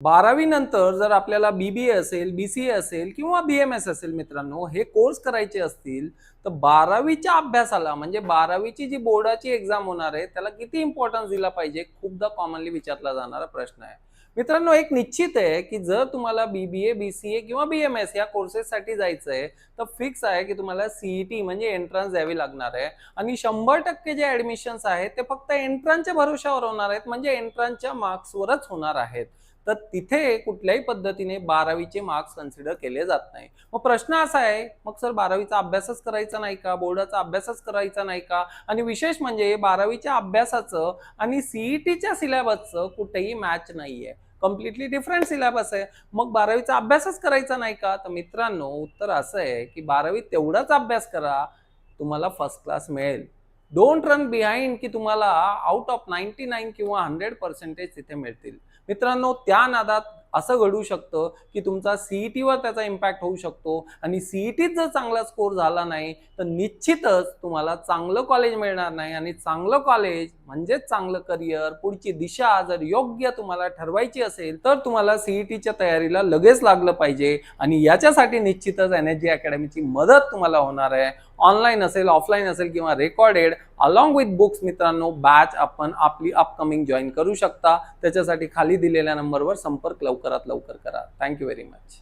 12वी नंतर जर आपल्याला BBA असेल, BCA असेल किंवा BMS असेल मित्रांनो, हे कोर्स करायचे असतील, तर 12वीच्या अभ्यासाला म्हणजे 12वीची जी बोर्डाची एक्झाम होणार आहे, त्याला किती इम्पॉर्टन्स दिला पाहिजे? खूपदा कॉमनली विचारला जाणारा प्रश्न आहे. मित्रांनो, एक निश्चित आहे, की जर तुम्हाला BBA, BCA किंवा BMS या कोर्सेससाठी जायचं आहे, तर फिक्स आहे, की तुम्हाला CET म्हणजे एंट्रन्स द्यावी लागणार आहे आणि 100% जे ॲडमिशन्स आहेत, ते फक्त एंट्रन्सच्या भरोश्यावर होणार आहेत, म्हणजे एंट्रन्सच्या मार्क्सवरच होणार आहेत. तर तिथे कुठल्याही पद्धतीने 12वीचे मार्क्स कन्सिडर केले जात नाही. मग प्रश्न असा आहे, मग सर 12वीचा अभ्यासच करायचा नाही का? बोर्डाचा अभ्यासच करायचा नाही का? आणि विशेष म्हणजे 12वीच्या अभ्यासाचं आणि CETच्या सिलेबसचं कुठेही मॅच नाहीये. कम्प्लिटली डिफरंट सिलेबस आहे. मग 12वीचा अभ्यासच करायचा नाही का? तर मित्रांनो, उत्तर असं आहे, की 12वीत तेवढाच अभ्यास करा, तुम्हाला फर्स्ट क्लास मिळेल. डोंट रन बिहाइंड, की तुम्हाला आउट ऑफ 99 किंवा 100% तिथे मिळतील. मित्रांनो, त्या नादात असं घडू शकतं, की तुमचा CETवर त्याचा इम्पॅक्ट होऊ शकतो आणि CETत जर चांगला स्कोर झाला नाही, तर निश्चितच तुम्हाला चांगलं कॉलेज मिळणार नाही आणि चांगलं कॉलेज म्हणजेच चांगलं करिअर, पुढची दिशा जर योग्य तुम्हाला ठरवायची असेल, तर तुम्हाला CETच्या तयारीला लगेच लागलं पाहिजे आणि याच्यासाठी निश्चितच NSG अकॅडमीची मदत तुम्हाला होणार आहे. ऑनलाईन असेल, ऑफलाईन असेल किंवा रेकॉर्डेड अलॉंग विथ बुक्स मित्रांनो, बॅच आपण आपली अपकमिंग जॉईन करू शकता. त्याच्यासाठी खाली दिलेल्या नंबरवर संपर्क लवकरात लवकर करा. Thank you very much.